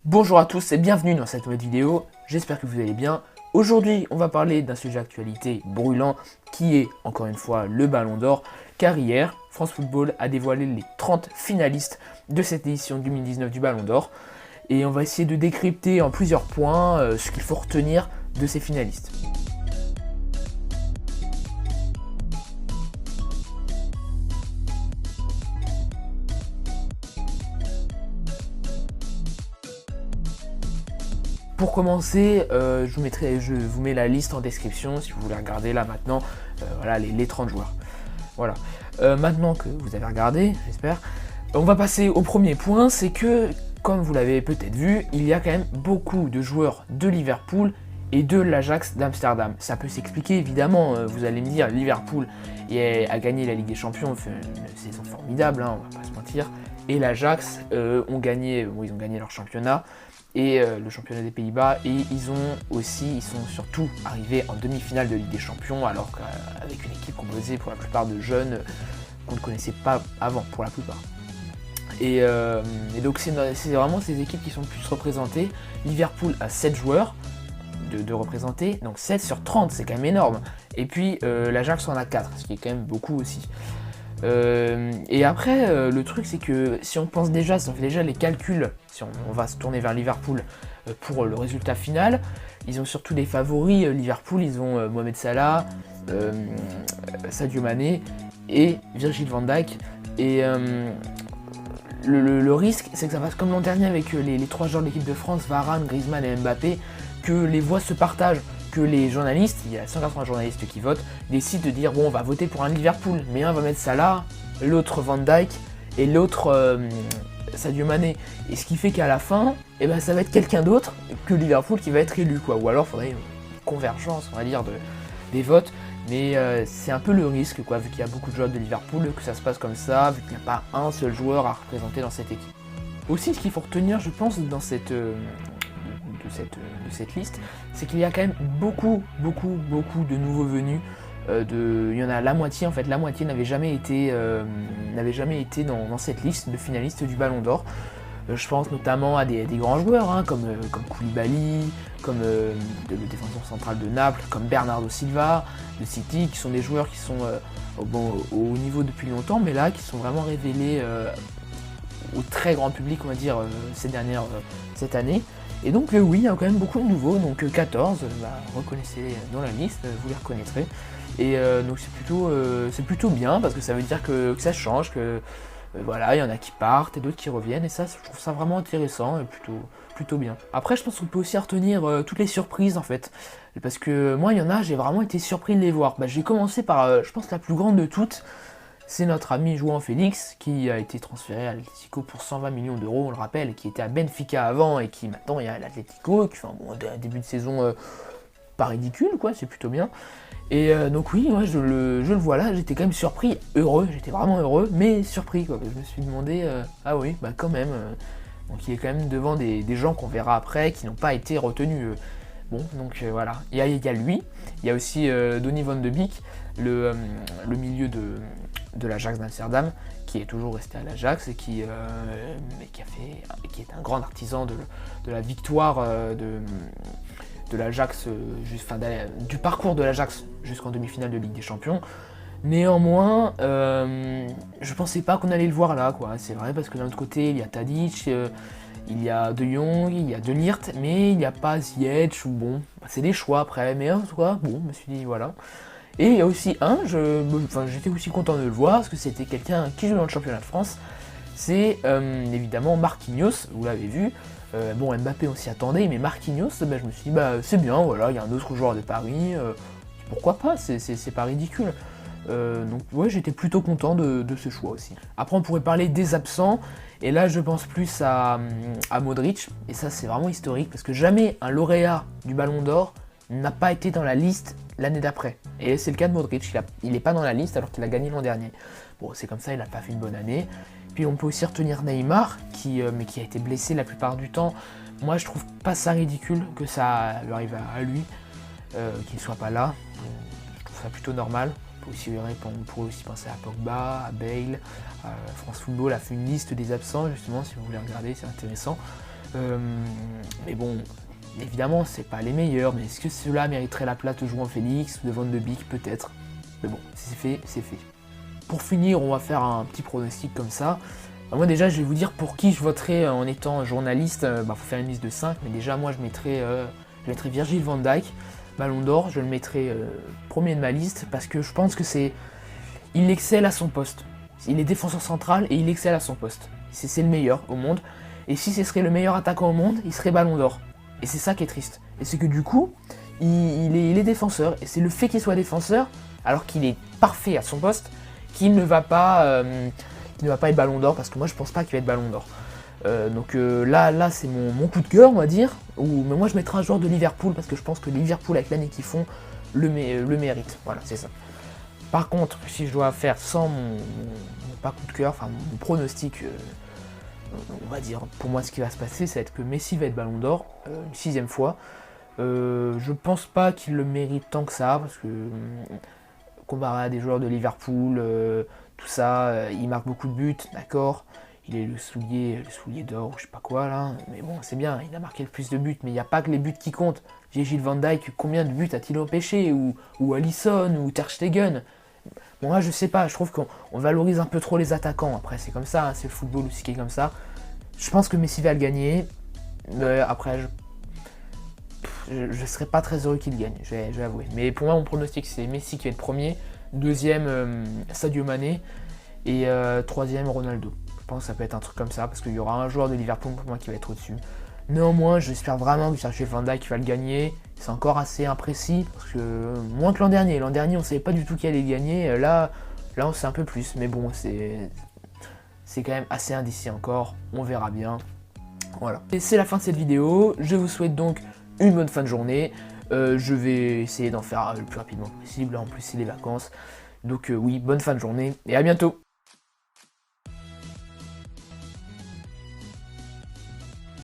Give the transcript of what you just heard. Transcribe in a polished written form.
Bonjour à tous et bienvenue dans cette nouvelle vidéo, j'espère que vous allez bien. Aujourd'hui on va parler d'un sujet d'actualité brûlant qui est encore une fois le Ballon d'Or, car hier France Football a dévoilé les 30 finalistes de cette édition 2019 du Ballon d'Or et on va essayer de décrypter en plusieurs points ce qu'il faut retenir de ces finalistes. Pour commencer, je vous mets la liste en description si vous voulez regarder là maintenant, voilà les 30 joueurs. Voilà. Maintenant que vous avez regardé, j'espère, on va passer au premier point, c'est que, comme vous l'avez peut-être vu, il y a quand même beaucoup de joueurs de Liverpool et de l'Ajax d'Amsterdam. Ça peut s'expliquer évidemment, vous allez me dire, Liverpool a gagné la Ligue des Champions, fait une saison formidable, hein, on va pas se mentir, et l'Ajax ont gagné leur championnat, et le championnat des Pays-Bas, et ils sont surtout arrivés en demi-finale de Ligue des Champions, alors qu'avec une équipe composée pour la plupart de jeunes qu'on ne connaissait pas avant, pour la plupart. Et donc c'est vraiment ces équipes qui sont le plus représentées. Liverpool a 7 joueurs de représentés, donc 7 sur 30, c'est quand même énorme. Et puis l'Ajax en a 4, ce qui est quand même beaucoup aussi. Et après, le truc c'est que si on pense déjà, si on fait déjà les calculs, si on va se tourner vers Liverpool pour le résultat final, ils ont surtout des favoris. Liverpool, ils ont Mohamed Salah, Sadio Mané et Virgil van Dijk. Et le risque, c'est que ça passe comme l'an dernier avec les 3 joueurs de l'équipe de France, Varane, Griezmann et Mbappé, que les voix se partagent. Que les journalistes, il y a 180 journalistes qui votent, décident de dire bon on va voter pour un Liverpool, mais un va mettre Salah, l'autre Van Dijk et l'autre Sadio Mané. Et ce qui fait qu'à la fin, ça va être quelqu'un d'autre que Liverpool qui va être élu, quoi. Ou alors il faudrait une convergence, on va dire, des votes. Mais c'est un peu le risque, quoi, vu qu'il y a beaucoup de joueurs de Liverpool, que ça se passe comme ça, vu qu'il n'y a pas un seul joueur à représenter dans cette équipe. Aussi, ce qu'il faut retenir, je pense, dans cette liste, c'est qu'il y a quand même beaucoup de nouveaux venus. Il y en a la moitié n'avait jamais été dans cette liste de finalistes du Ballon d'Or. Je pense notamment à des grands joueurs hein, comme Koulibaly, comme le défenseur central de Naples, comme Bernardo Silva de City, qui sont des joueurs qui sont au niveau depuis longtemps, mais là qui sont vraiment révélés au très grand public, on va dire, cette année. Et donc oui, il y a quand même beaucoup de nouveaux, donc 14, reconnaissez-les dans la liste, vous les reconnaîtrez. Et donc c'est plutôt bien, parce que ça veut dire que ça change, que voilà, il y en a qui partent et d'autres qui reviennent, et ça, je trouve ça vraiment intéressant et plutôt bien. Après, je pense qu'on peut aussi retenir toutes les surprises en fait, parce que moi, il y en a, j'ai vraiment été surpris de les voir. J'ai commencé par, je pense, la plus grande de toutes. C'est notre ami João Félix qui a été transféré à l'Atlético pour 120 millions d'euros, on le rappelle, qui était à Benfica avant et qui maintenant est à l'Atlético, qui fait un début de saison pas ridicule, quoi, c'est plutôt bien. Et donc oui, ouais, je le vois là, j'étais quand même surpris, heureux, j'étais vraiment heureux, mais surpris, quoi. Je me suis demandé, ah oui, quand même, donc il est quand même devant des gens qu'on verra après, qui n'ont pas été retenus. Bon, donc voilà, il y a lui, il y a aussi Donny van de Beek, le milieu de l'Ajax d'Amsterdam, qui est toujours resté à l'Ajax et qui est un grand artisan de la victoire de l'Ajax, du parcours de l'Ajax jusqu'en demi-finale de Ligue des Champions. Néanmoins, je pensais pas qu'on allait le voir là, quoi. C'est vrai, parce que d'un autre côté, il y a Tadic, il y a De Jong, il y a De Ligt, mais il n'y a pas Ziyech, ou bon, c'est des choix après, mais en tout cas, bon, je me suis dit, voilà. Et il y a aussi j'étais aussi content de le voir, parce que c'était quelqu'un qui joue dans le championnat de France, c'est évidemment Marquinhos, vous l'avez vu. Bon, Mbappé on s'y attendait, mais Marquinhos, je me suis dit, c'est bien, voilà, il y a un autre joueur de Paris, pourquoi pas, c'est pas ridicule. Donc ouais, j'étais plutôt content de ce choix aussi. Après on pourrait parler des absents, et là je pense plus à Modric, et ça c'est vraiment historique, parce que jamais un lauréat du Ballon d'Or n'a pas été dans la liste l'année d'après. Et c'est le cas de Modric, il n'est pas dans la liste alors qu'il a gagné l'an dernier. Bon, c'est comme ça, il n'a pas fait une bonne année. Puis on peut aussi retenir Neymar, qui a été blessé la plupart du temps. Moi je trouve pas ça ridicule que ça lui arrive à lui, qu'il ne soit pas là. Je trouve ça plutôt normal. On pourrait aussi penser à Pogba, à Bale. France Football a fait une liste des absents, justement, si vous voulez regarder, c'est intéressant. Mais bon, évidemment, c'est pas les meilleurs, mais est-ce que ceux-là mériteraient la place de João Félix ou de Van de Beek? Peut-être. Mais bon, si c'est fait, c'est fait. Pour finir, on va faire un petit pronostic comme ça. Moi déjà, je vais vous dire pour qui je voterai en étant journaliste. Faut faire une liste de 5, mais déjà moi je mettrai Virgil van Dijk, Ballon d'Or, je le mettrai premier de ma liste parce que je pense que il excelle à son poste. Il est défenseur central et il excelle à son poste. C'est le meilleur au monde. Et si ce serait le meilleur attaquant au monde, il serait Ballon d'Or. Et c'est ça qui est triste. Et c'est que du coup, il est défenseur. Et c'est le fait qu'il soit défenseur, alors qu'il est parfait à son poste, qu'il ne va pas être Ballon d'Or, parce que moi je pense pas qu'il va être Ballon d'Or. Donc là c'est mon coup de cœur, on va dire. Mais moi je mettrai un joueur de Liverpool, parce que je pense que Liverpool, avec l'année qu'ils font, le mérite. Voilà, c'est ça. Par contre, si je dois faire sans mon pas coup de cœur, enfin mon pronostic, on va dire, pour moi ce qui va se passer, ça va être que Messi va être Ballon d'Or, une 6ème fois. Je pense pas qu'il le mérite tant que ça, parce que comparé à des joueurs de Liverpool, tout ça, il marque beaucoup de buts, d'accord. Il est le soulier d'or, je sais pas quoi là, mais bon, c'est bien, il a marqué le plus de buts, mais il n'y a pas que les buts qui comptent. Virgil van Dijk, combien de buts a-t-il empêché, ou Alisson, ou Ter Stegen. Bon, là, je sais pas, je trouve qu'on valorise un peu trop les attaquants. Après, c'est comme ça, hein, c'est le football aussi qui est comme ça. Je pense que Messi va le gagner, mais après, je serais pas très heureux qu'il gagne, je vais avouer. Mais pour moi, mon pronostic, c'est Messi qui va être premier, deuxième, Sadio Mané, et troisième, Ronaldo. Je pense que ça peut être un truc comme ça, parce qu'il y aura un joueur de Liverpool pour moi qui va être au-dessus. Néanmoins, j'espère vraiment que Virgil van Dijk va le gagner. C'est encore assez imprécis, parce que moins que l'an dernier. L'an dernier, on ne savait pas du tout qui allait gagner. Là, on sait un peu plus, mais bon, c'est quand même assez indécis encore. On verra bien. Voilà. Et c'est la fin de cette vidéo. Je vous souhaite donc une bonne fin de journée. Je vais essayer d'en faire le plus rapidement possible. En plus, c'est les vacances. Donc oui, bonne fin de journée et à bientôt.